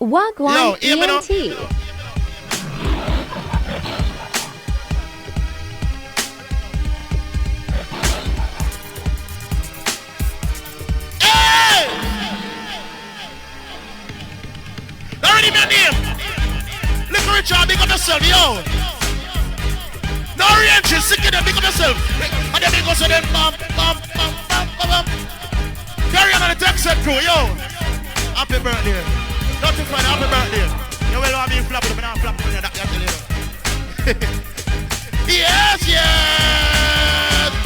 Wagwan ENT. Already my name. Look Richard, big up yourself, yo. No reaction, sick in them, big up yourself. And then they go to them, bam. Carry on the text set crew, yo. Happy birthday. Not too funny, happy birthday. You will want me flapping, but I'm flapping when you're Yes.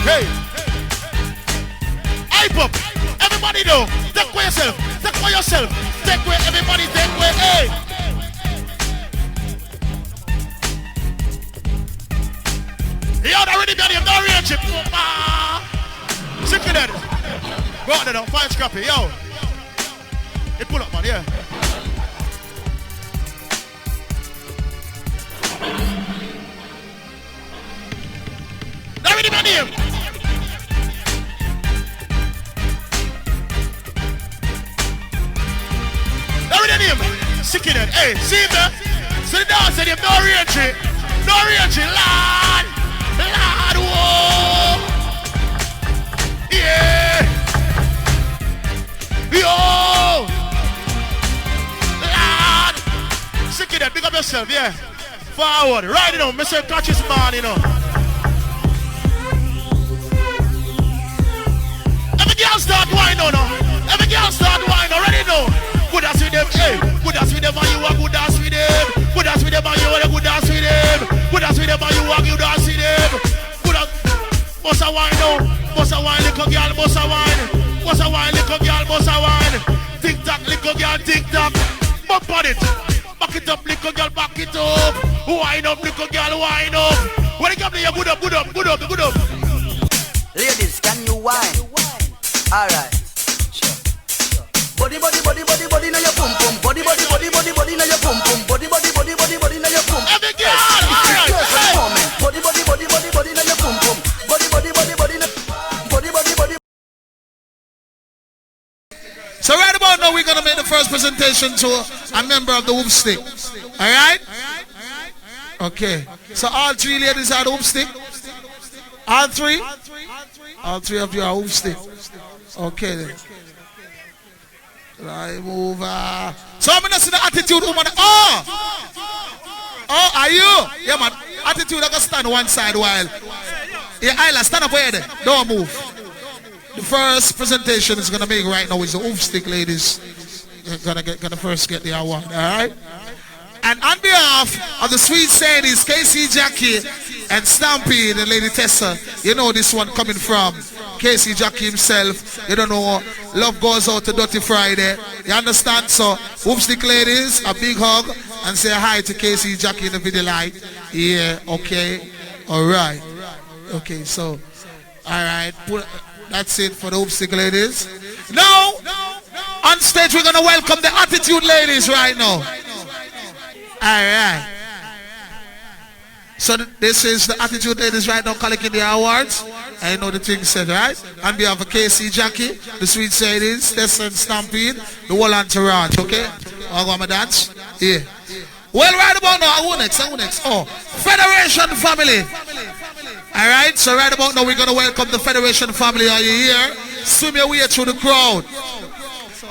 Hey. Hype up. Everybody know. Take away yourself. Take away yourself. Take away, everybody, take away. Hey. Yo, already got him, no real chip. Sick of that. Go on there now, fine scrappy, yo. It pull up, man, yeah. Already got him. Already got him. Sick of that. Hey, see him there? See the dance at him, no real chip. No real chip, lad. Lord, whoa! Yeah! Yo! Lord! Sick of that, pick up yourself, yeah. Forward, right, you know, Mr. Conscious Man, you know. Every girl start wine, no. Every girl start wine, already know. Good dance with them, hey. Good dance with them, and you are good dance with them. Good dance with them, and you are good dance with them. Good dance with them, and you are good dance with them. Good dance. Bossa wine, no. Bossa wine, little girl, bossa wine. Bossa wine, little girl, bossa wine. Tick tock, little girl, tick tock. Bump on it. Back it up, little girl, back it up. Wine up, little girl, wine up. When it comes to you, good up. Ladies, can you wine? Alright. Body now your pum pum. Body now your pum pum. Body now your pum. Every girl, alright. Body now your pum pum. Body. So right about now we're gonna make the first presentation to a member of the Whoop Stick. Alright? Okay. So all three ladies are the Whoop Stick? All three? All three of you are Whoop Stick. Okay then. Right, move. So I'm gonna see the attitude woman. Oh, are you? Yeah, man. Attitude, I can stand one side while. Yeah, Isla, stand up where there. Don't move. The first presentation is gonna make right now is the Oof Stick ladies. Gonna first get the award. All right. And on behalf of the Sweet Sadies, Casey Jackie and Stampede and Lady Tessa, you know this one coming from Casey Jackie himself. You don't know, love goes out to Dirty Friday. You understand? So, Whoopstick ladies, a big hug and say hi to Casey Jackie in the video light. Yeah, okay. Alright. Okay, so, alright. That's it for the Whoopstick ladies. Now, on stage we're going to welcome the Attitude ladies right now. Alright. So this is the Attitude ladies right now collecting the awards. I know the thing said, right? On behalf of KC Jackie, the Sweet Sadies, Tessa and Stampede, the whole entourage, okay? I'm going to dance? Yeah. Well, right about now, who next? Oh, Federation family. Alright, so right about now we're going to welcome the Federation family. Are you here? Swim your way through the crowd.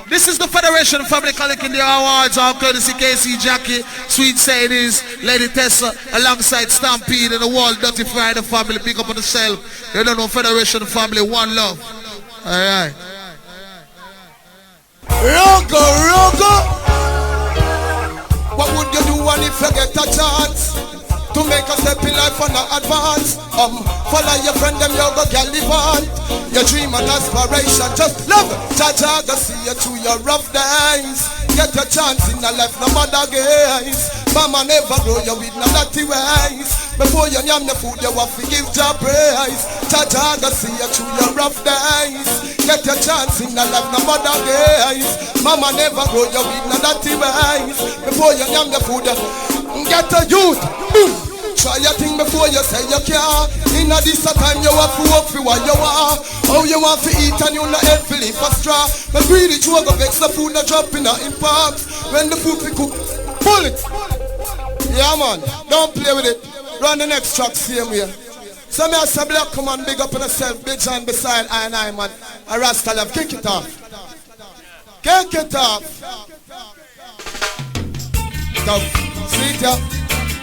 This is the Federation family collecting the awards, all courtesy KC Jackie, Sweet Sadies, Lady Tessa, alongside Stampede and the whole Dirty Friday family. Pick up on yourself. You don't know Federation family, one love. Alright. Rogo. What would you do if you get a chance to make a step in life and not advance? Follow your friend, them you go get live on. Your dream and aspiration, just love it. Jaja go see you through your rough days. Get your chance in the life, no matter gaze. Mama never grow you with no dirty ways. Before you yam the food, you have to give your praise. Jaja go see you through your rough days. Get your chance in the life, no matter gaze. Mama never grow you with no dirty ways. Before you yam the food, get a youth. Boom. Try your thing before you say you care. In a this a time you have to work for what you want. How you want to eat and you not help to live for straw. But greedy you go vex the food not drop in the impacts. When the food we cook, pull it. Yeah man, don't play with it. Run the next track same way. So me as a black come on, big up on yourself, big John beside I man. A Rasta love, kick it off. Kick it off. Tough, sweet ya.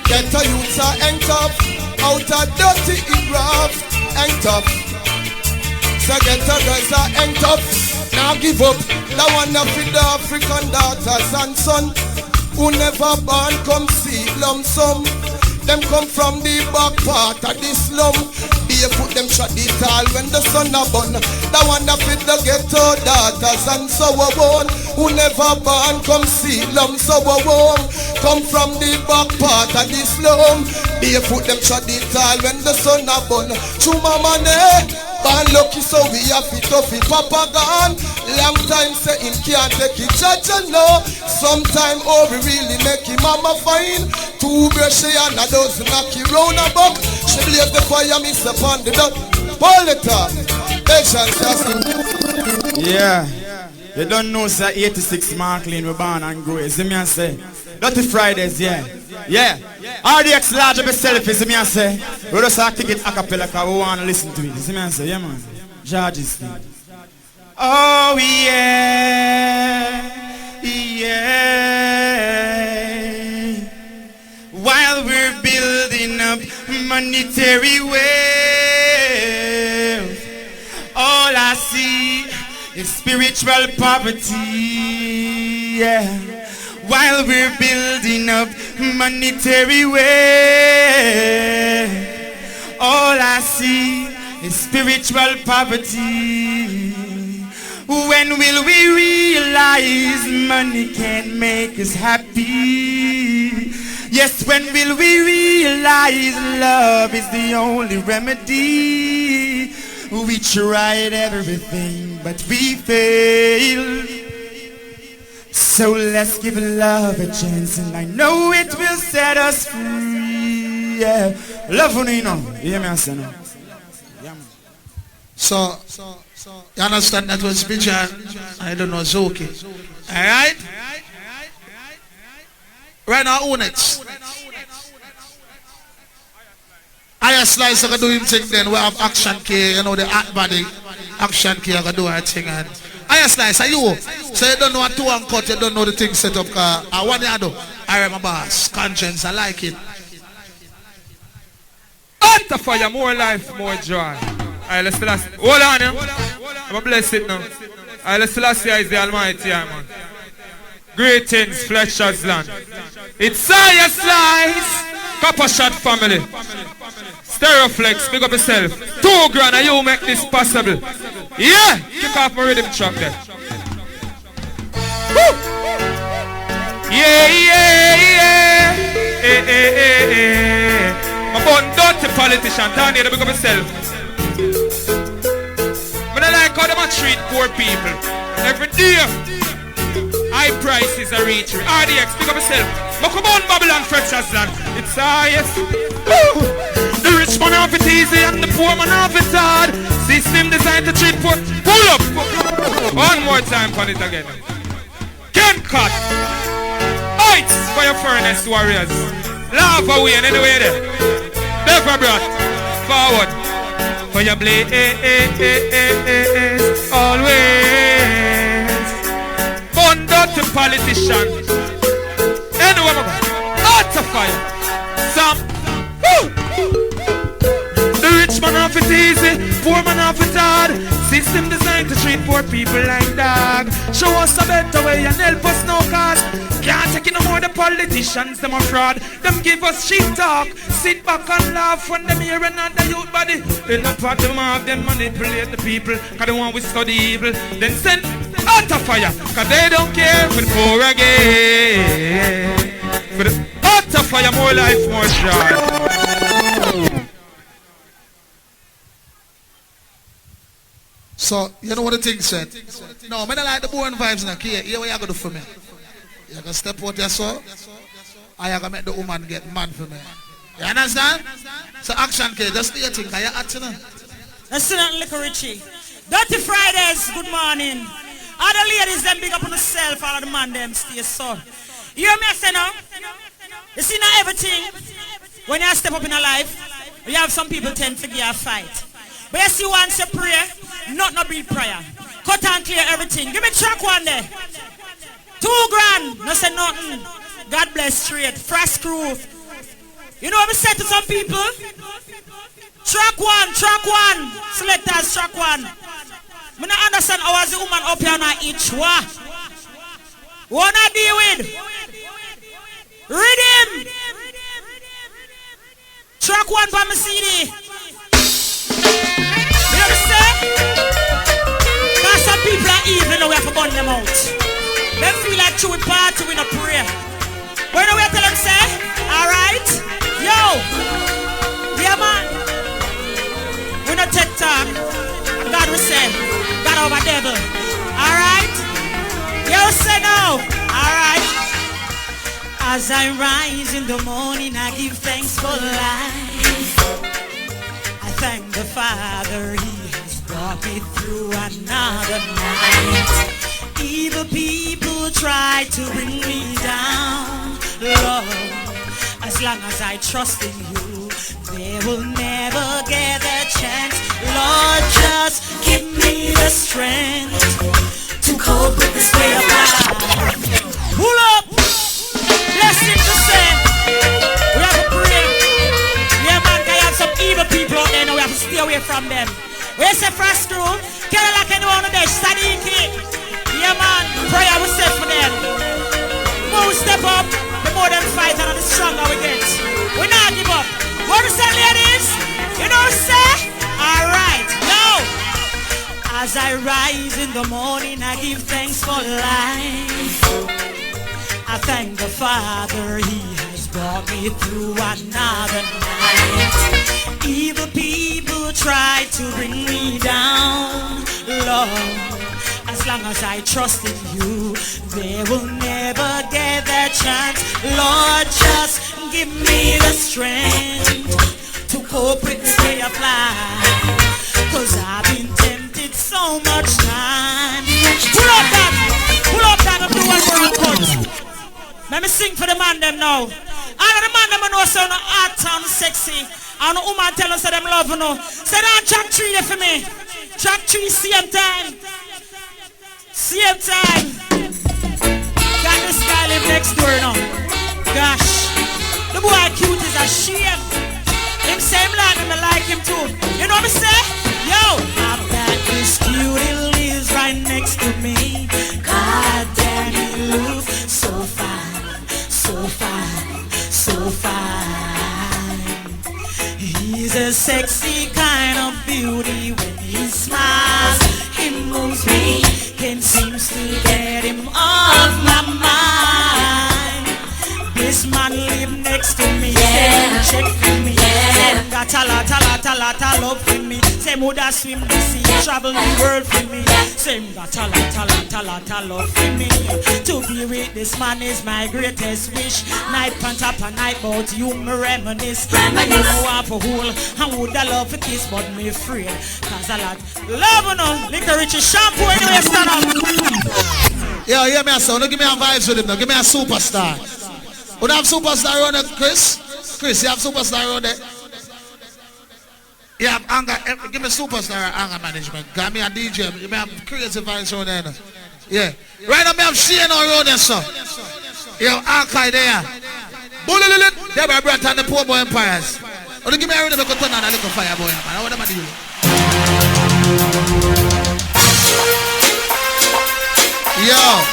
Get a youths are hang tough. Out of dirty graft, hang tough. So get a girls are hang tough. Now give up. The one of the African daughters and son who never born come see lump sum. Them come from the back part of the slum. They put them shot the tall when the sun a burn. The one that fit the ghetto daughters and so on. Who never born come see lump so on. Come from the back part of the slum. They put them shot the tall when the sun a burn. Chuma money, born lucky so we have it off it. Papa gone, long time say him can't take it. Judge no, sometime oh we really make him mama fine. Two brushy and a dozen knocky round a buck. She blaze the fire, miss upon the duck. Pull it up. Yeah. You don't know, sir, 86 Marklin, we born and grow. You see me and say? Dutty Fridaze, yeah. Yeah. RDX large of selfie, see me and say? We just have to get a cappella because we want to listen to it. You see me and say? Yeah, man. George's thing. Oh, yeah. Yeah. While we're building up monetary wealth, all I see is spiritual poverty. Yeah. While we're building up monetary wealth, all I see is spiritual poverty. When will we realize money can't make us happy? Yes, when will we realize love is the only remedy? We tried everything, but we failed. So let's give love a chance, and I know it will set us free. Yeah, love on you know. You hear me? I say no. So, you understand that was Bijan? I don't know, it's okay. Alright? Right now, own it. I slice I can do him thing then. We have action key, you know, the hot body. Action key, I can do her thing. And I slice, are you? So you don't know what to uncut, you don't know the thing set up. I want you to do. I remember boss, conscience, I like it. DUTTY FRIDAZE, more life, more joy. Alright, let's still ask. Hold on, yeah. I'm blessed it now. Alright, let's still ask is the Almighty, yeah, man. Greetings, Fletchers land. It's I slice. Copper shot family. Stereoflex, big up yourself. 2 grand and you make this possible. Yeah, kick off my rhythm track there. Woo! Yeah, yeah, yeah. Eh, eh, eh, eh. My born dirty politician, down here, big up yourself. But I like how they treat poor people. Every day, high prices are reaching. RDX, pick up yourself. But come on, Babylon, Fletchers land. It's highest. The rich man have it easy and the poor man have it hard. System designed to treat poor. Pull up. One more time on it again. Ken cut. Heights for your furnace warriors. Laugh away and anyway there. Deva Brat. Forward. For your blade. Always. Born dirty politician. Anyway, DUTTY FRIDAZE. Some. Woo! The rich man have it easy, poor man have it hard. System designed to treat poor people like dog. Show us a better way and help us no cause. Can't take it no more, the politicians, them a fraud. Them give us shit talk. Sit back and laugh when them hear another youth body. They not part them have them manipulate the people. Cause they want we study evil. Then send DUTTY FRIDAZE. Cause they don't care for the poor again. For the DUTTY FRIDAZE, more life, more joy. So, you know what the thing said? No, I don't like the born vibes now. Here what you going to do for me? You going to step out your soul? Or you going to make the woman get mad for me? You understand? So action, kid. Just do your thing. You're acting. That's not Little Richie. Dirty Fridaze, good morning. All the ladies, them big up on themselves. All the man, them stay so. You hear me say now? You see now everything. When you step up in a life, you have some people tend to give a fight. But you see once you pray, not no big prayer. Cut and clear everything. Give me track one there. 2 grand. No say nothing. God bless straight. Fresh crew. You know what I said to some people? Track one. Selectors, track one. I don't understand how as the woman up here on each one. Wanna deal with? Rhythm. Track one for my CD. You understand? Because some people are evil and we have to burn them out. They feel like chewing party with a prayer. But you know what I tell them say? Alright? Yo! Yeah man. We don't take talk. God will say, God over devil. Alright? You say no. Alright? As I rise in the morning, I give thanks for life. I thank the Father, He has brought me through another night. Evil people try to bring me down, Lord. As long as I trust in you, they will never get a chance. Lord, just give me the strength to cope with this way of life. Pull up! Blessing to say, we have to pray. Yeah man, I have some evil people out there now, we have to stay away from them. Where's the first crew? Can I like anyone on there? Sadiki. Yeah man, prayer we say for them. The more we step up, the more them fight and the stronger we get. We not give up. What do you say, ladies? You know what I say? Alright, now. As I rise in the morning, I give thanks for life. I thank the Father, He has brought me through another night. Evil people try to bring me down, Lord. As long as I trust in you, they will never get their chance. Lord, just give me the strength to cope with this way of life. 'Cause I've been tempted so much time. Pull up that and do one more cut. Let me sing for the man them now. All of the man them know so no hot and sexy. And the woman tell us that them love you know. Say down track 3 there for me. Track 3 same time. Same time. Got this guy live next door now. Gosh. The boy cute is a shame. Him same like him, I like him too. You know what I say? Yo, I've got this cutie lives right next to me. God damn, he looks so fine, so fine, so fine. He's a sexy kind of beauty. When he smiles, he moves me. Can't seem to get him off my mind. This man live next to me. Yeah. Check for me. Yeah. Got a lot of love for me. Same would I swim the sea, travel the world for me. Same got a lot of love for me. To be with this man is my greatest wish. Night on top of night, but you me reminisce. And you know I'm for whole, and would I love for kiss, but me afraid. 'Cause a lot love you know. Little Richie shampoo anyway, stand up. Yo, hear me a sound. Don't give me a vibes with him now. Give me a superstar. Would I have superstar around there, Chris? Chris, you have superstar around there? You have anger. Give me superstar anger management. Give me a DJ. Give me a creative vibes around there. Yeah. Right now, me have Shane around there, so. You have Hawkeye there. Bully, Deva Brat and the poor boy empires. Or give me a rhythm, I could turn on a little fire boy, man. What am I doing? Yo.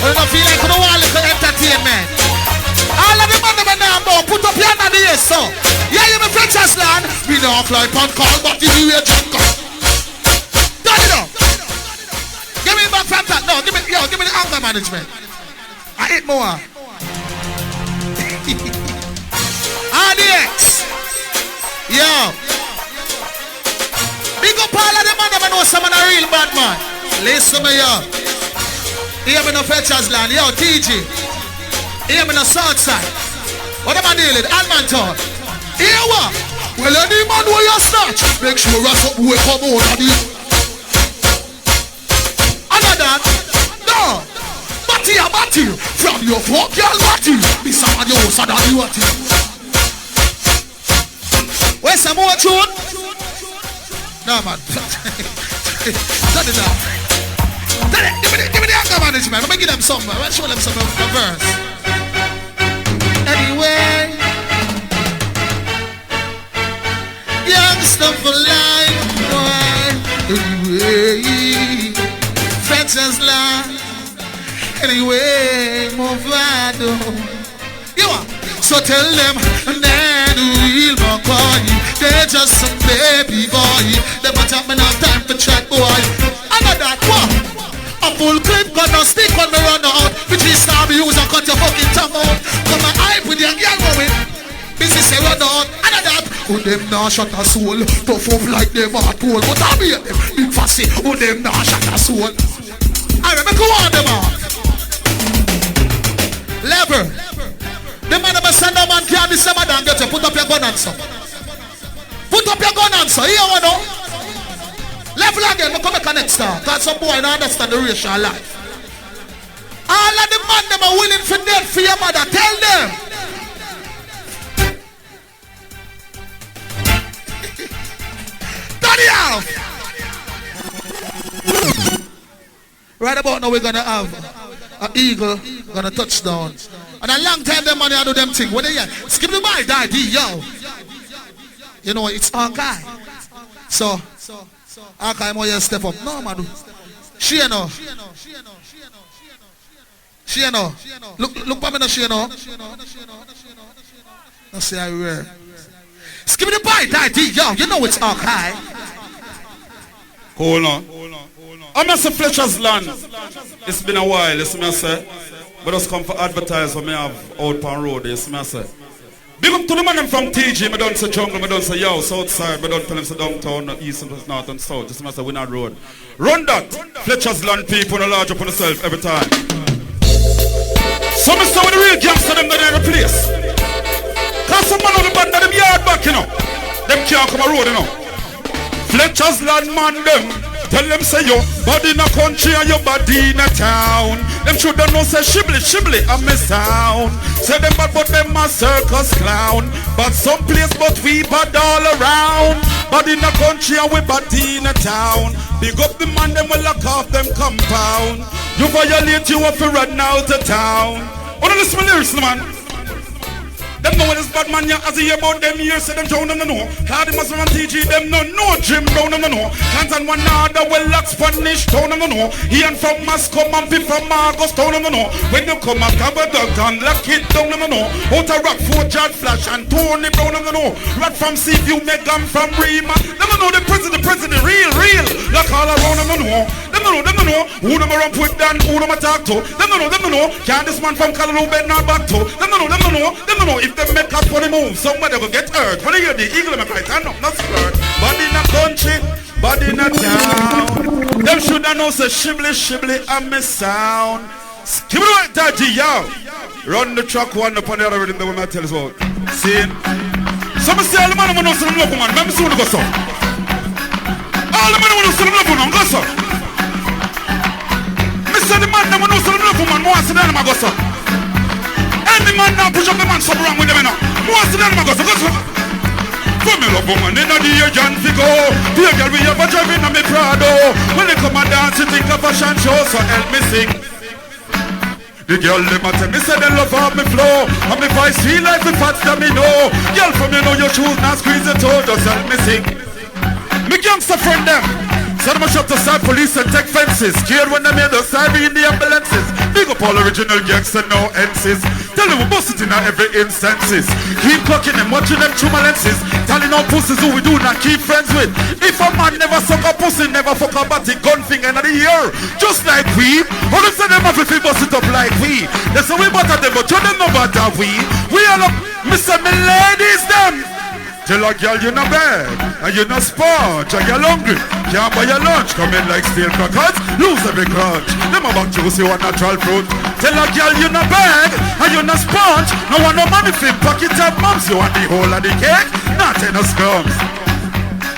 I don't feel like you don't want little entertainment. All of the man now, put up your hand on the yes, so. Yeah, you my Fletchers land. We don't like on call, but you do your junk. Turn it up. Give me back from that. No, give me the anger management. I hit more. RDX. Yo. Big up all of the man that know some of the real bad man. Listen to me, yo. Here me no Fletchers land. Yo, TG. Here me no Southside. What am I dealing? Almanton. Here what? Well, any man where you snatch, make sure you something will come out of it. Another. No. Batty. From your fuck girl Batty. Be someone you also than you Batty. Where's some more tune? No man. Turn it down. Give me the anger management. Let me give them something. Let me show them some verse. Anyway, youngster for life, boy. Anyway, Fletcher's life. Anyway, Movado. You are. So tell them, then we'll not call you. They're just some baby boy. They don't have enough time to chat, boy. Another what? A full clip gonna stick when me run out. Which is now be use and cut your fucking tongue out. Come and hype with your girl moment. Busy say run out. Another that. Who them now shut a soul. Tough up like them at pool. But I be them big fussy. Who them now shut a soul. I remember go on them out. Lever. The man of a son no man can't be summer than get you. Put up your gun and so. Put up your gun and so. Here you know. Level again, we come back next star. Cause some boy don't understand the racial life. All of the man them are willing for death for your mother. Tell them. Turn it off. Right about now we're gonna have an eagle gonna touchdown. And a long time them money I do them thing. What they hear? Skip the ball, daddy, yo. You know it's Hawkeye. So Hawkeye more you step up. No man. She know. Look for me now, she know. Let's see how you wear. Skip the ball, daddy, yo. You know it's Hawkeye. Hold on. I'm at Fletcher's land. It's been a while, you see me say. But just come for advertise what me have out on road, you see me say. Big up to the man from TG, me don't say jungle, me don't say yo, Southside, me don't tell them say downtown, east and north and south, you see me say, we not road. Run that, Fletcher's land people, and large up on themselves every time. So me say with the real gangster, them not in the place. Cause some man on the band of them yard back, you know. Them can't come a road, you know. Fletcher's land man, them. Tell them say yo, body in a country and your body in a town. Them shoulda know say shibli, I'm a sound. Say them bad but them a circus clown. But some place but we bad all around. Body in a country and we body in a town. Big up the man them will lock off them compound. You violate you have to run out of town. Wanna listen to my lyrics man? Them know when it's bad man, yeah, as a hear about them years, say them down them no know. Cause the Muslim and TG, them no Jim down them no know. Can't and one other well like Spanish down them no know. He and from Moscow and people from Marcos down them no know. When you come and cover the gun, lock it down them no know. Out of rock, Fort George Flash and Tony Brown them no know. Rat from Seaview, Megan from Rima. Them no know the president, real. Like all around them no know. Them no know. Who them around with Dan, who them talk to. Them no know. Can't this man from Callaloo bed not back to. Them no know. If they make up for the move, somebody will get hurt. When you hear the eagle, I'm like, I know, not scared. Body in a country, body in a town. Them should have known, say, shibli, I'm a sound. Give it away, daddy, yo. Run the truck one up on the other rhythm that we might tell us about. See? Some say all the man who knows some love woman. Remember soon to go so. All the man who knows some love woman, go so. Me say the man who knows some love woman, wants to them, go so. The man now push up the man, something wrong with them now. Most of them go so. For me love woman, they know the John Figo. The girl we have a driving on me Prado. When they come and dance, you think of fashion show, so help me sing. The girl them a tell me say they love how me flow. And me voice feel like the fats that me know. Girl from you know your shoes, now squeeze the toe, just help me sing. Me gangster friend them. So them a shut aside police and take fences. Scared when they made the side in the ambulances. Big up all original gangster, no ences. Tell them we bust it in every instances. Keep clocking them, watching them through my lenses. Telling all pussies who we do not keep friends with. If a man never suck a pussy, never fuck a body, gun finger in the ear. Just like we. All them say them have if we bust it up like we. They say we butter them, but you them no butter we. We all up, Mr. Me ladies them. Tell a girl you no beg, and you no sponge, and you're hungry. Can't buy your lunch, come in like steel crackers, lose every crunch. Them about juicy one natural fruit. Tell a girl you no beg, and you no sponge. No one no money fit pocket up mums. You want the whole of the cake, not in no scrums.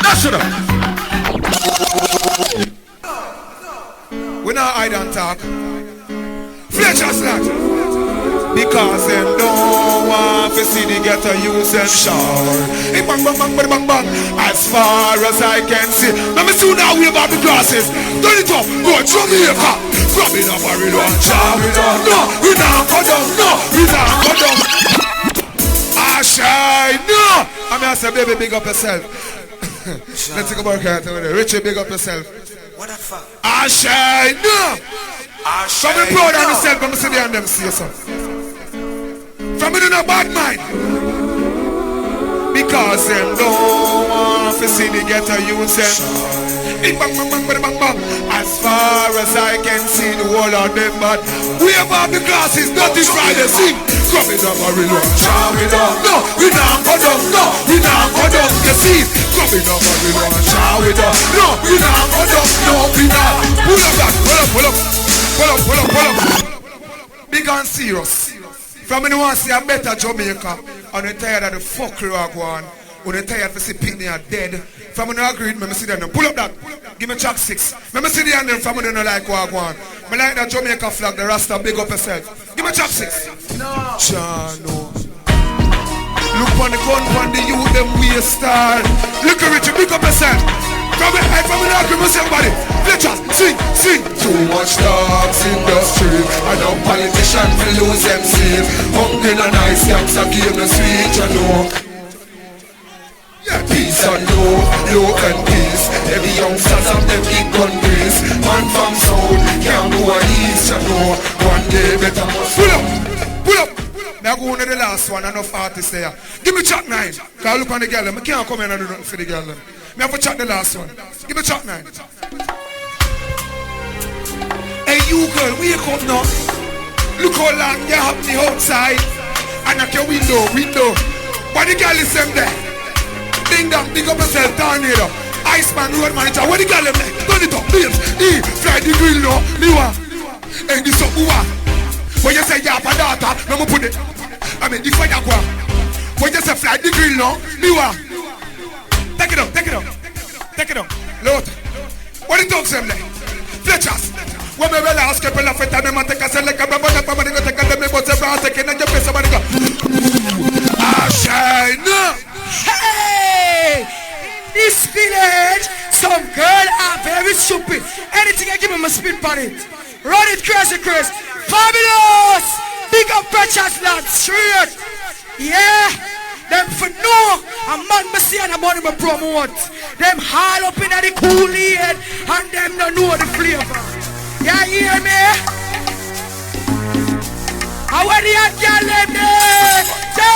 Now shut up. We not hide and talk. Fletchers not. Because them don't want to see the ghetto use and shower. Hey, bang, bang, bang, bang, bang, bang. As far as I can see. Let me soon now wave out the glasses. Turn it up, go Jamaica. From in a barrel and chow it up. No, we not go down, no, we not go down. I shine, no. I mean I say, baby, big up yourself. Let's take a break out over there. Richie, big up yourself. What the fuck? I shine, no. I shine, so I'm proud of myself, I'm sitting and them see something. From in a bad mind. Because them don't want to see the ghetto use them. Bang, bang, bang, bang, bang, bang. As far as I can see the whole of them, but we have the glasses, Dirty Fridaze sing. Coming up a real one, shout it up. No, we not go down, no, we not go down. You see, coming up a real one, shout it up. No, we not go down, no, we not. Pull up that, pull up, pull up, pull up, pull up, pull up. Big and serious. From when you want to see a better Jamaica, and you're tired of the fuckery I go on, when you're tired to see Pitney are dead, from when you agree, let me see them. Pull up that. Give me track 6. Let me see the end from when you don't like what I go on. I like that Jamaica flag, the Rasta, big up yourself. Give me track 6. No. Chano. Look on the gun, on the youth, them we a star. Look at Richie, big up yourself. From the head, from the agree with somebody. Fletchers, sing, sing. Too much dogs in the street. I know politicians will lose them sleep. Hungry and nice, gangs a game no sweet, you know. Yeah, peace and love and peace. Every youngsters have them big gun breeze. Man from sound, can't do a east, you know. One day better must. Pull up, pull up. Now go on to the last one, enough artists there. Give me track 9. Cause look on the girl, I can't come in and do nothing for the girl. Me have to chat the last one. Give me track 9. Hey you girl, wake up now. Look how long you have me outside. And at your window. What the girl is them there? Ding dong, big up yourself, tornado. Iceman, road manager, what the girl them there? Turn it up, babes. Fly the grill now, liwa. And this up, uwa. When you say yapa data, no me put it. I mean, the fire go. When you say fly the grill now, liwa. Take it up. Lord, what the dogs them there? Fletchers. When me ask people a feta, me man take a select a baba, somebody go take a them, but a bra taking and your face, somebody go. I shine. Hey, in this village, some girl are very stupid. Anything I give them a spit on it. Run it crazy, Chris. Fabulous. Big up Fletchers, lad. Straight. Yeah. Them for no, a man must see and a money me promote. Them haul up in the Kool-Aid and them don't know the flavor. You hear me? How are the hot girl them there? So,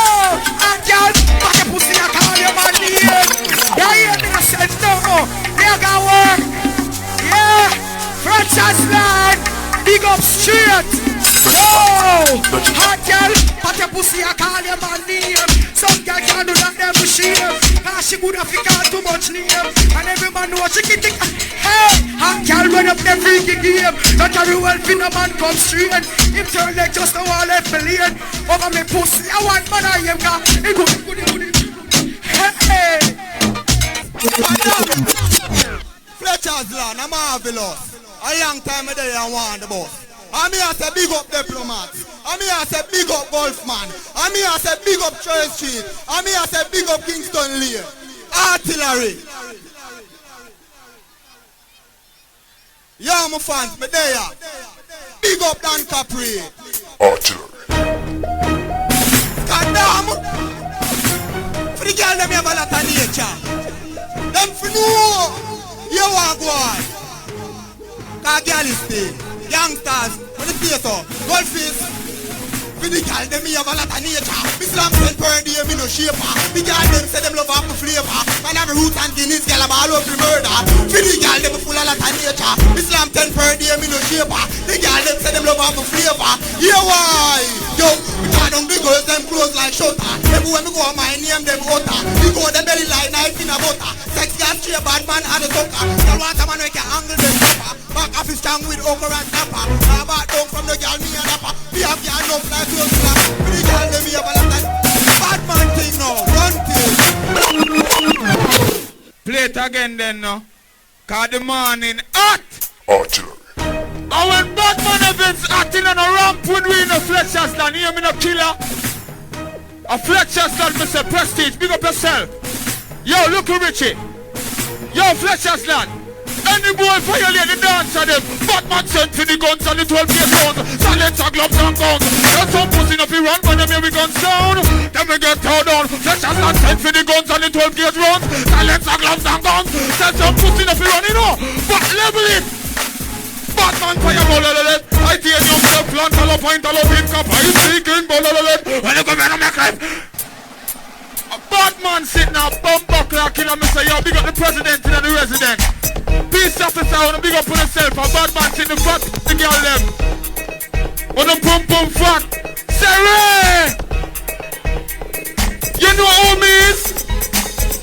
hot girl, back a pussy and call your man name. You hear me? I said no, they got work. Yeah, Fletchers land, big up straight. Oh, hot girl, pat your pussy and call your man name. Some girl can't do that them machine. Cause she would have got too much name. And every man knows she can think. Hey, hot girl run up the freaky game. Not every well fin a man come straight. Him turn like just a wall left billion. Over me pussy, I want man I am got. It good. Hey, Fletchers land, I'm marvelous. A long time a day I want the boss. I'm here to big up diplomats. I'm here to big up Golfman. I'm here to big up Church Street. I'm here to big up Kingston Lane. Artillery. Yeah, my fans, me there. Big up Dan Capri. Artillery. God damn. For the girl, them have a lot of nature. Them for no. You want go on. Cause girl is still. Youngsters, when the theater, golfies, for the girl, them have a lot of nature. Islam spend per day, me no shaper. The girl, them say them love up the flavor. Man have root and guineas, girl, I'm all over the murder. For the girl, them full of lot of nature. Islam 10 per day, me no shaper. The girl, them say them love up the flavor. Yeah, why? Yo, we turn on the girls, them clothes like shutter. Everywhere me go, my name, them utter. We go Show them belly like knife in a butter. Sex gas straight bad man and a sucker. You want a man who can angle them proper. Back off his tongue with okra and napper. Now back down from the girl me and napper. We have the enough like you slap. With the girl them here but like bad man thing now. Run thing. Play it again then no. Cause the morning hot. Artillery. And when Batman events acting on a ramp when we in a Fletchers land, hear me no killer. A Fletchers land, Mr. Prestige, big up yourself. Yo, look at Richie. Yo, Fletchers land. Any boy violate the dance of them. Batman sent for the guns and the 12-year rounds. Silence and gloves and guns. There's some pussy if you run when them hear we gun sound. Then we get towed down. Fletchers land sent for the guns and the 12-year rounds. Silence and gloves and guns. There's some pussy if you run, you know. But level it. Batman Fyah, bololollet. Titanium step plant, hollow point, hollow pin, cap, I speaking, bololollet. When you come here, make life. A Batman sitting up, bumper clocking, and me say, yo, big up the president and the resident. Peace officer, and big up on yourself. A Batman sitting the front, the girl them. On the pum pum fat. Say, you know who me is?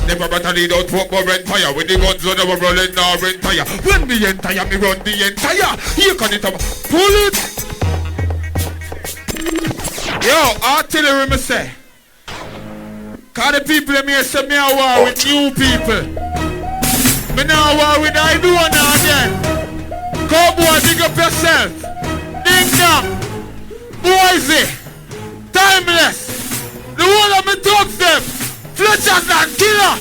Never better lead out walk more red fire. With the guns on our rolling now red fire. When me entire, me run the entire. Here can it up. Pull it. Yo, artillery me say. Cause the people in here say me a war with new people. Me now war with I do one now again. Cowboy, big up yourself. Ding dong. Boise. Timeless. The whole of me talks them. Fletchers and killer.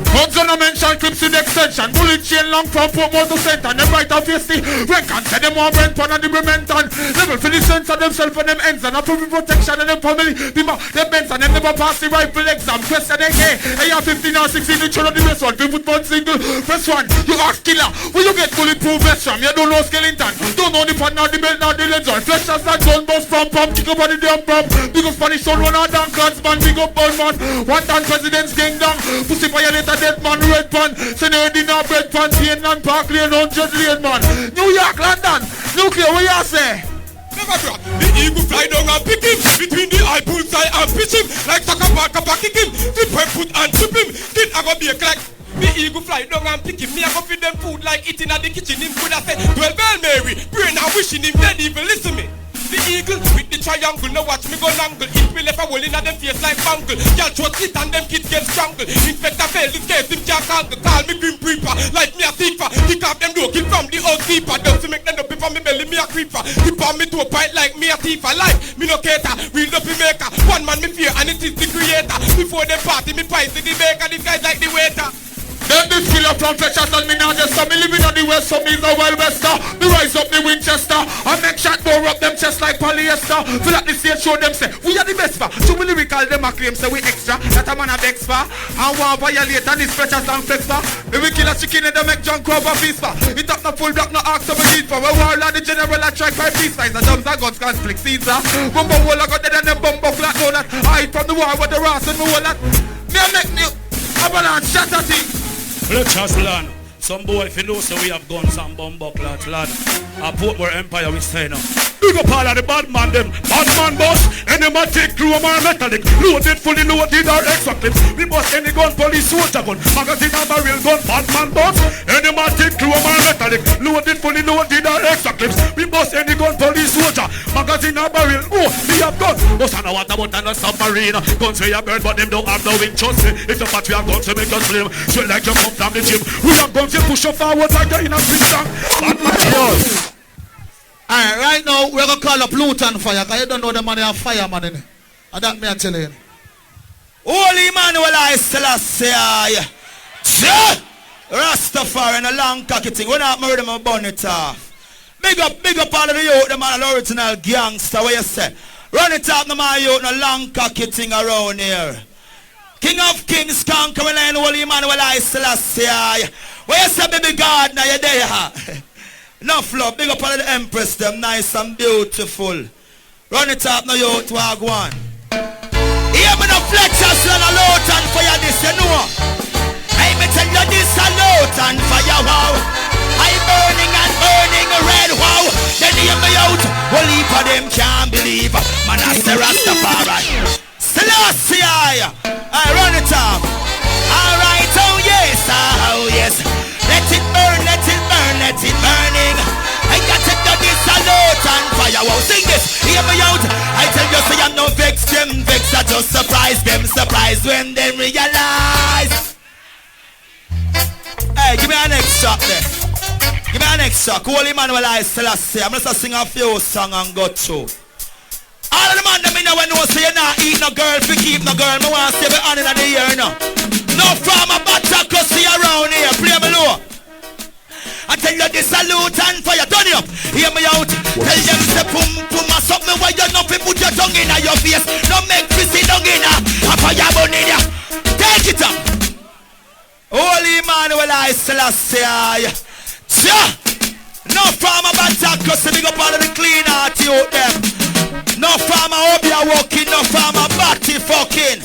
Guns on a mention, clips in the extension. Bullet chain long from Port to center. Them right off your stick. Reckon say them more Brentford and the Brementon. Level for the sense of themselves and them ends. And a proof protection and them family. Them bends and them never pass the rifle exam. Question AK. They are 15 or 16. You should the best one. 2 foot 1 single. Press 1. You ask killer. Will you get bulletproof vest from? You don't know skeleton. Don't know the pan nor the belt nor the lens on. Fletchers and gun bust from pump. Kick up on the damn pump. Big up Spanish soul. One out down clans man. Big up ball man. One down president's kingdom. Pussy violator. Dead man, red pan, Senor Dinner, bread pan, Pain and Park Lane, 100 Lane man. New York, London, nuclear, what you say? Deva Brat, the eagle fly down and pick him. Between the eye bullseye and pitch him. Like soccer park kick him. Flip her foot and trip him. Kid I go bake like the eagle fly down and pick him. Me I go feed them food like eating at the kitchen. Him could have said, well, Mary, brain and wishing him dead even listen me. The eagle with the triangle, now watch me go langle. If me left a hole in them face like bangle. Y'all throw it and them kids get strangled. Inspector fail, this case him can't handle. Call me grim reaper, like me a thief. Kick off them door, kill from the old keeper. Don't make them up on me belly, me a creeper. Tip on me to a bite like me a thief. Like me no cater, real up maker. One man me fear and it is the creator. Before them party, me pies the baker. These guys like the waiter. Them this killer from Fletchers and me now just me living on the west, so me the wild wester. Me rise up the Winchester. I make shot bore up them chest like polyester. Feel like the stage show them say we are the best for. So we lyrical them a claim say we extra. That a man a vex for. And one violate and this Fletchers and flex for. Me we kill a chicken and they make junk over feast for. It up no full block no ask so we need for. We war like the general a strike by peace lines. The drums and guns conflict Caesar. Bumbo wall I got dead and them bumbo flat know that. I hide from the war with the ras and me wall that. Me a make me avalanche shot at it. Fletchers land. Some boy if you know so we have guns and bumbuckler lad. A Portmore Empire we say now. Big up all of the bad man them. Bad man boss. Enematic, chroma metallic. Loaded, fully loaded or extra clips. We bust any gun, police, soldier gun. Magazine and barrel gun. Bad man boss. Enematic, chroma metallic. Loaded, fully loaded or extra clips. We bust any gun, police, soldier. Magazine and barrel. Oh, we have guns. Bust on a water boat and a submarine. Guns we have burn but them don't have no wing. Trust me. If the fat we have guns we make us slim. Straight like you come from the gym. We have guns you push up forward like you're in a swing song. Bad man yours. Alright, right now we're gonna call up Lutan Fyah, because you don't know the man have fireman in it. And that me I tell you. Holy Emmanuel I Selassie. Rastafari and a long cocky thing. When I murder my burn it off. Big up all of the youth, the man an original gangster, what you say? Run it up the man youth, a long cocky thing around here. King of Kings, conquering and Holy Emmanuel I Selassie. What you say, baby God, now you're there. Enough love, big up all of the Empress, them nice and beautiful. Run it up now, you to our one. Hear me the Fletchers and a Lutan Fyah this, you know. I me tell you this a Lutan Fyah, wow. I burning and burning red, wow. Then hear me out, well heap of them can't believe. Man, I say Rastafari. Selassie, I run it up. yes. Let it burn, let it burn, let it burning. I got to do this salute and fire. Wow, sing this, hear me out. I tell you, say I'm no vex them, vex. I just surprise them, surprise when they realize. Hey, give me an next shot there. Give me an next shot. Holy Manuel I Selassie. I'm gonna sing a few songs and go through. All of the man them in there when you say you're not eat no girl, if you keep no girl, I want to say we're on in the year now. No from a batter see around here, play me low. I tell you this salute and fire, turn it up, hear me out. Tell them say pum pum or something where you know put your tongue in your face. No make me see down in a fire burn in ya. Take it up. Holy Manuel I Selassie. No from a batter see big up all of the clean heart you out them. No farmer hope you are walking, no farmer body fucking.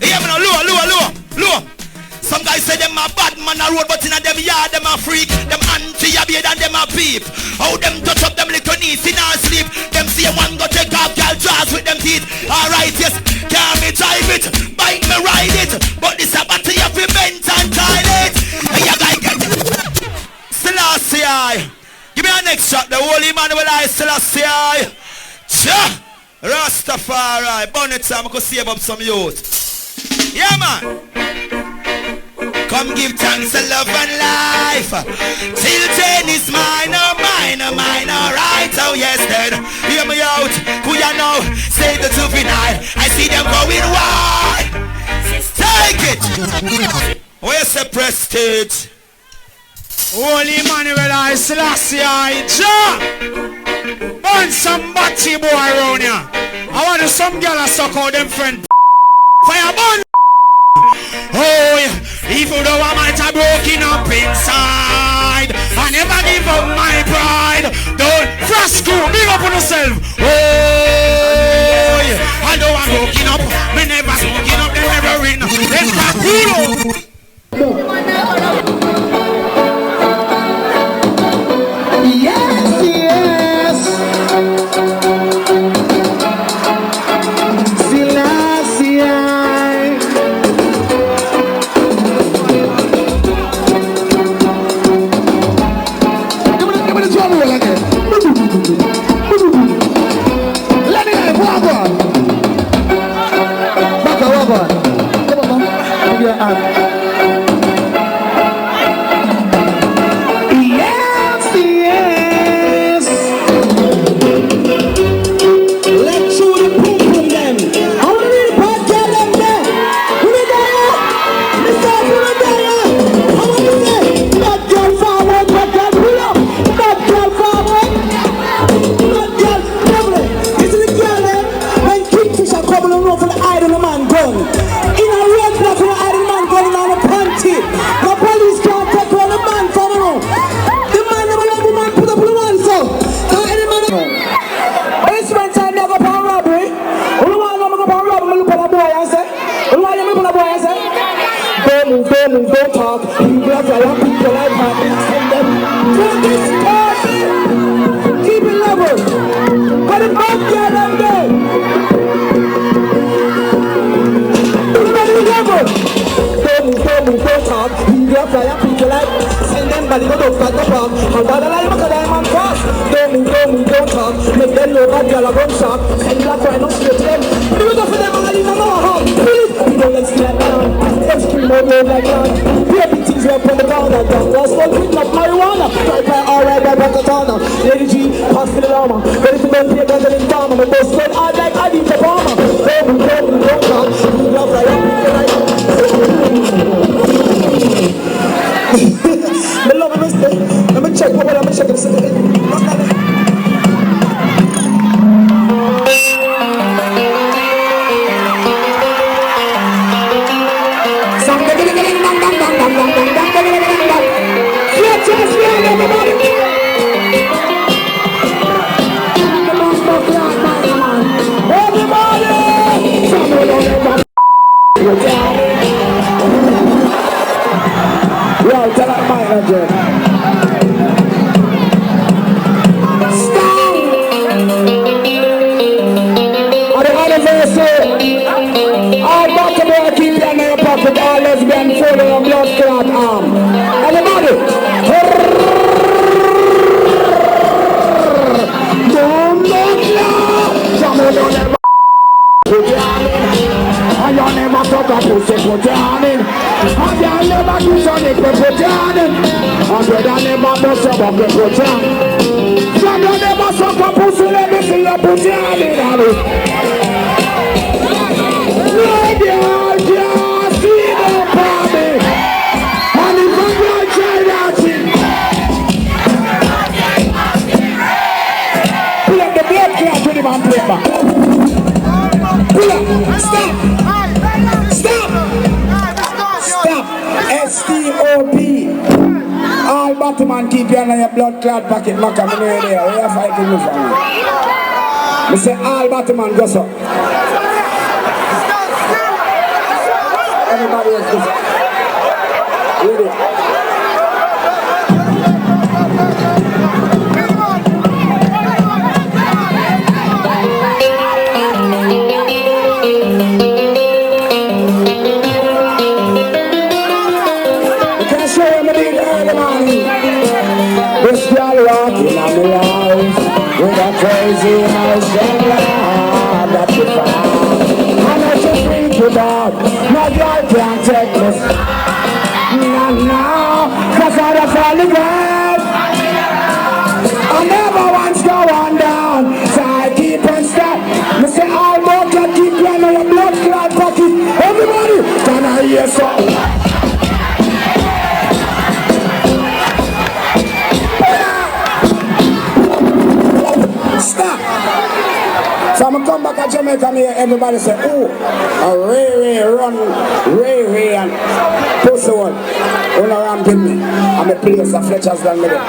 Hear me now, low. Some guys say them a bad man a road, but in a them yard them a freak. Them anti-abate and them a peep. How them touch up them little knees in our sleep. Them see one go take off girl jaws with them teeth. Alright, yes, can't me drive it, bite me ride it. But this a battery of bent and toilet. And you guys get it. Selassie, give me a next shot, the Holy Manuel I Selassie. Rastafari, bonnet time I could save up some youth. Yeah man. Come give thanks to love and life. Till then is mine, alright. Oh yes then. Hear me out. Who ya know? Say the two final. I see them going wide. Take it. Where's the prestige? Holy Manuel I Selassie I burn some batty boy around here. I want some girl to suck out them friend. Fire burn. Oh yeah. Even though I might have broken up inside, I never give up my pride. Don't frasco, big up on yourself. Oh yeah. I know I'm broken up. Me never smoking up, they never win. Them crack Lady G, pass me the llama. Ready to burn the gun in farmer. My boss said I like I need the farmer. Don't talk. You love like I love it, mister. Let me check. Let me check it. Keep them in your pocket, all lesbian, full of blood clot arm. bucket put on. Some of them are suck a pussy, let me see you put your hand in on it. No girl can't see no problem. And if a girl try that shit, pull up the blood clot with him and play back. Pull up, stop. Stop. Stop. S-T-O-P. All Batman keep you on your blood clot pocket. Maka, me know there. Where you fighting me from? Me say all Batman go so. Everybody else goes. Ready? This girl walking on the house with a crazy house and love that you found. I know she freak you out, no girl can't take this. No, cause I don't fall in love. I never once go on down, so I keep on stop. Me say all more can keep you on your blood clot pocket. Everybody, can I hear something? Stop! So I'm gonna come back to Jamaica and hear everybody say, ooh, a Ray run, Ray and pussy one. When I ramp with me, I'm a place of Fletchers down with it.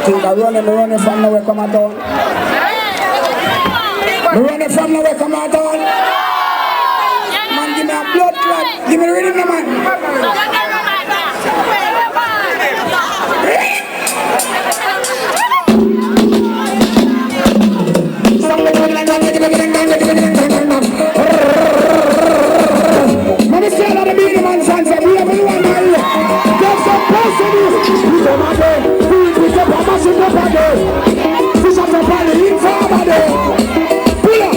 Think I running from nowhere come out town. Me running from nowhere come out town. Man, give me a blood clot. Give me the rhythm, man. Let me say that the Beenie Man fans are we have anyone here. There's some person who is on my day. We get a massive up a day. Fish up a party in farm a day. Pull up.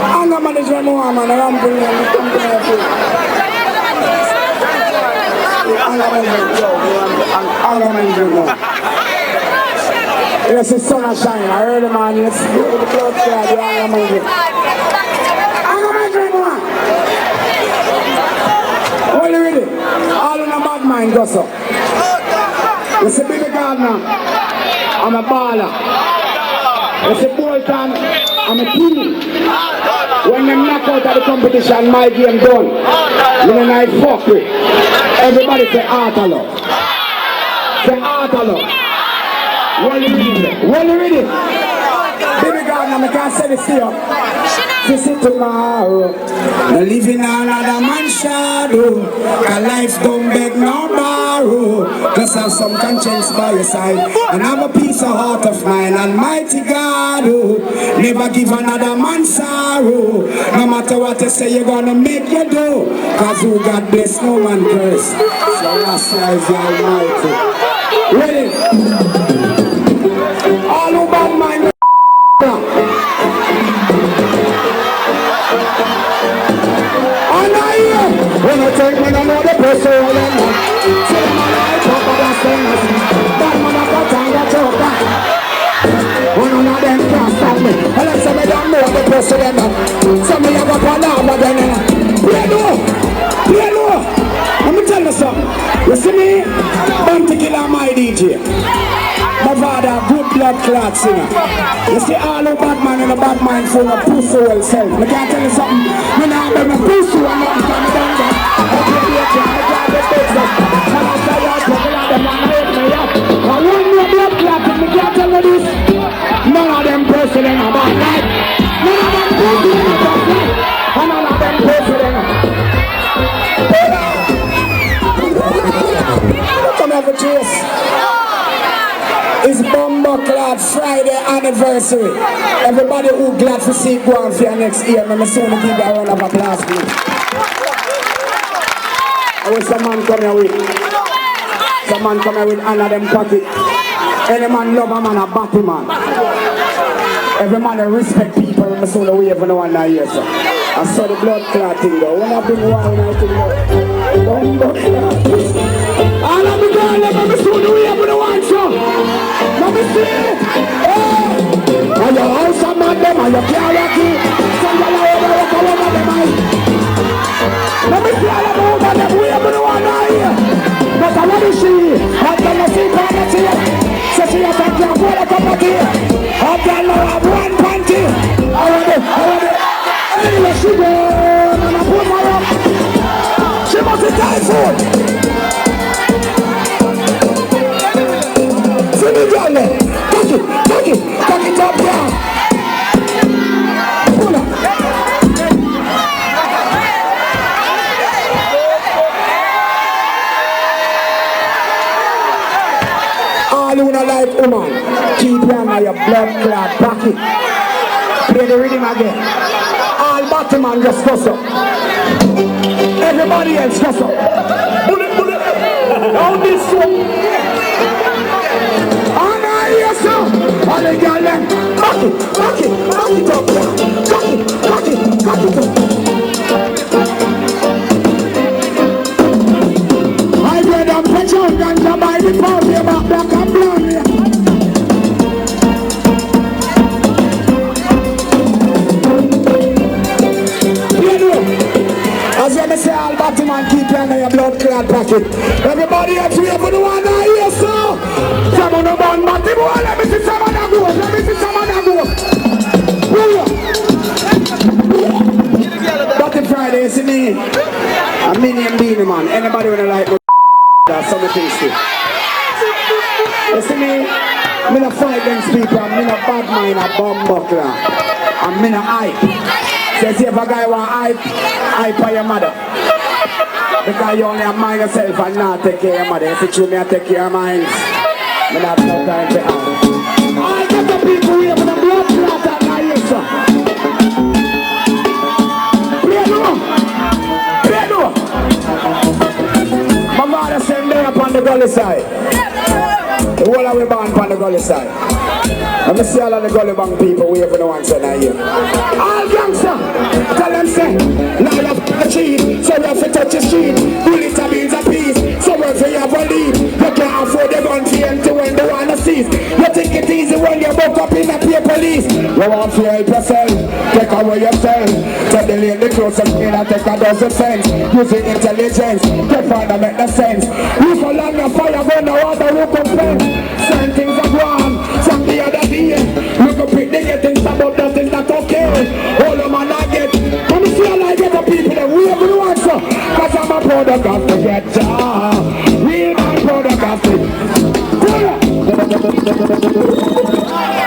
I'm not managing more, man. I'm bringing you to the food. I'm managing more. Yes, the sun is shining. I heard the man. Yes, the cloud cloud. I'm managing. What are you ready? All in a bad mind, go so. You see, Big Gardener, I'm a baller. You see, Bolton, I'm a team. When them knock out of the competition, my game done. Then I fuck with. Everybody say art a lot. Say art a lot. What are you ready? What are you ready? Big Gardener, I can't say this to you. This is tomorrow. No living on another man's shadow. A life don't beg no borrow. Just have some conscience by your side and have a peace of heart of mine. Almighty God, oh, never give another man sorrow. No matter what you say, you're gonna make you do. Cause who God bless, no man curse. So last life the Almighty. Ready? All who bad mind. When I take me, I know the person will end up. Say my life up and I say nothing. That man I got time to talk back. One of them can't stop me. And let's say me don't know the person will end up. So me I got one arm again. Play low. Let me tell you something. You see me? Bounty Killer my DJ. My father, good blood clot singer. You see all the bad man and the bad mind full of pussy well self. I can't tell you something. Me now have my pussy and nothing can be done there. I can't be a kid, I can't be a business. And I say out, people are the man who hate me up. I want no blood clot, and I can't tell you this. None of them person in a bad life. None of them person in a bad life. And none of them person in a come here for chase. It's Bumbo Clad Friday anniversary. Everybody who glad to see it go on for your next year, I'm soon to give you a round of applause, please. I wish some man come here with. Some man come here with all of them pocket. Any man love a man, a batty man. Every man that respect people, I'm soon to wave for no one now here, sir. I saw the blood clot thing though. When I bring one, I think Bumbo Clad. All of the girls, let me see the way up with the one, so. Let me see it. Hey! And your house and man them, and your car key. Some girl over them, let me see all of the woman them way up with the one here. But I want to see, I'm gonna see quality. So she has a girl for the cup of tea. I'm gonna have one panty. I want it. Anyway, she go, and I put my up. She must be typhoon. See me, girl, cock it up, yeah. Pull up. All who don't like woman, keep your on your blood clot pocket. Play the rhythm again. All bottom man just cuss up. Everybody else cuss up. Bullet. Down this one. Oh no, yes sir. All the girl them, cock it up, cock it up. I read a picture of ganja by the pound about black and blonde. As you say, all bottom man keep you in your blood clot pocket. Everybody else here for the one I hear, so. Come on, man, Matty boy, let me see some of that go. DUTTY FRIDAZE, see me. I'm Beenie Man. Anybody wanna like me? That's some things too. You see me? I'm not fight against people. I'm not bad mind, a bomb buckler. I'm not hype. Says if a guy want hype for your mother. Because you only mind yourself and not take care of your mother. If it's true, me I take care of mine. I have no time to have. I get the people here with the blood clot and I hear so. Play no. My mother sent me up on the gully side. The whole of we born on the gully side. Let me see all of the gully bang people we have no answer now here. All gangster, tell them say, now you have to cheat, so you have to touch the street. Bullet a bills a piece, so if you have a lead, you can't afford the gun to empty when they wanna seize. You think it easy when you buck up in a paper police. You want to help yourself, take away yourself. Tell the lady close up in and take a dozen cents. Using intelligence, get far to make the sense. You for long your fire burn the water who complain. Certain things are wrong, some the other day. Look up it, they get things about that is not okay. All the man I get, let me see all I get the people that we have the answer. Cause I'm a product of the get job. Real man product of the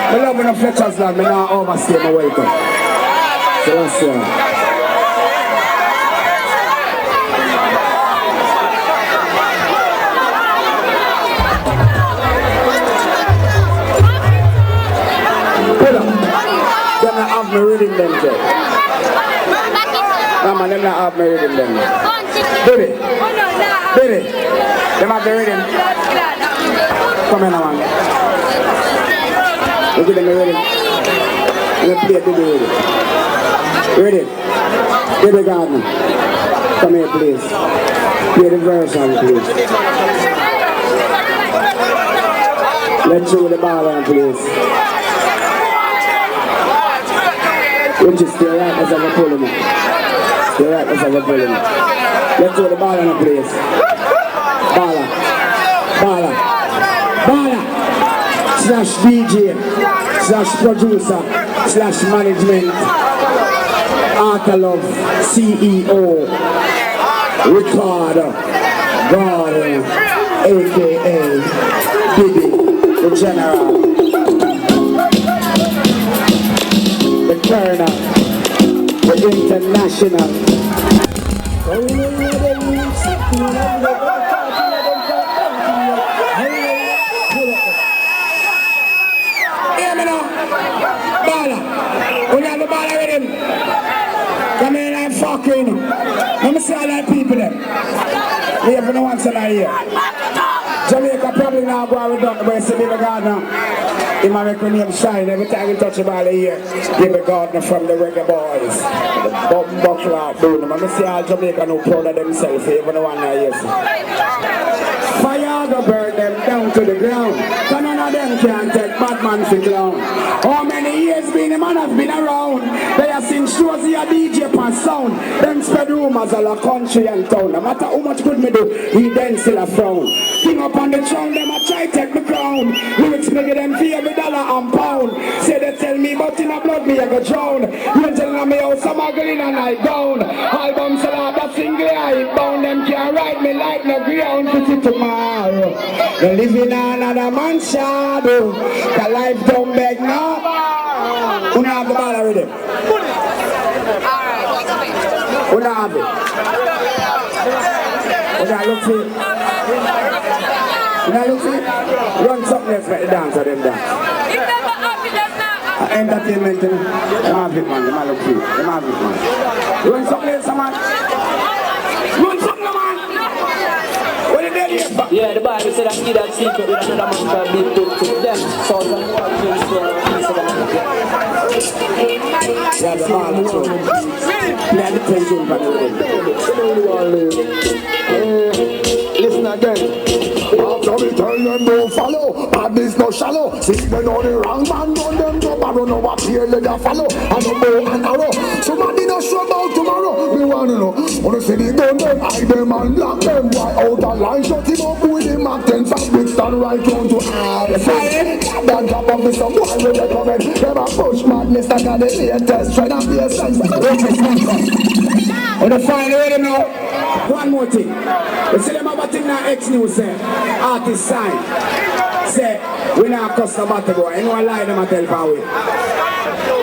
I love when the Fletchers land, I not overstay my welcome. So let's see. Have me reading them, Joe. No, man, them not have me reading them. Baby. Them have the reading. Come here now, man. Look at them reading. Let me play it, baby. Ready? Baby Gardner. Come here, please. Play the version, please. Let's show the ball on, please. Which is still right as I'm pulling it. Still right as I'm pulling it. Let's throw the ball on the place. Baller. Slash DJ. Slash producer. Slash management. Arthur Love. CEO. Ricardo. Gordon. A.K.A. Diddy. The General. The Colonel, the International. Hear me now, baller. When you have the baller with him, come in and fuck with him. Let me see all that people there. We have no answer here. Jamaica probably now go with Dr. Boy, see Deva Gardner. He might make my name shine every time we touch the ball here. Deva Gardner from the Reggae Boys. The Bomb Buckler, boom. I'm see all Jamaica no proud of themselves, even the one I hear. of them can't take bad man for clown. How many years Beenie Man has been around? They have seen shows here DJ pan sound. Them spread rumors all a country and town. No matter how much good me do, he then still a frown. King up on the throne, them a try take me crown. Lyrics me give them for every dollar and pound. Say they tell me but in a blood me I go drown. You tell me how some are going and I down. Album sell out that single I bound. Them can't ride me like no ground to see tomorrow. They living on another man's shadow. The life don't beg now. Who not have the ball already? Who not have it? Who not look for it? Who not look for it? Run something else for the dance or them dance. Entertainment, them have it, man. Them have look for it. Them have it, man. Run something else, man. Run something, man. What are they here for? Yeah, the Bible said that he that secret with another man shall be put to them. So some more things yeah, the ball is true. Yeah, the tension for the listen again. After we tell them don't follow, bad is no shallow. See they know the wrong man, run them no barrow, no what here let them follow. And no bow and arrow. Somebody not sure about tomorrow. Me wanna know. Wanna see the gun them, hide them and lock them. Why out of line, shut him up with him and 10 fabrics stand right down to the fire. That drop of the sun, why will they come in? Them a push madness like a the latest. Try to be a sense. On the final ready now. One more thing. You see them about thing now X-News say. Artist sign. Say, we not cost a battle boy. You know I lie them a tell for we.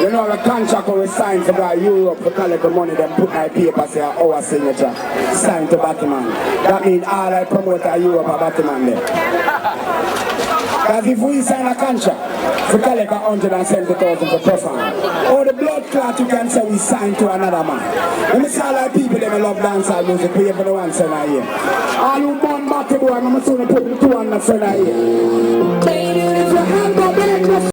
You know the contract we sign for the Europe to collect the money, them put my paper say our signature. Sign to Batman. That means all I promote a Europe a Batman there. Because if we sign a contract, we collect 170,000 for perform. Or the blood clot you can say we sign to another man. Let me see all our people that love dancehall music, pay for the one cent a year. All who born battle boy, I'm soon put the 200 cents a year. If your hand go big,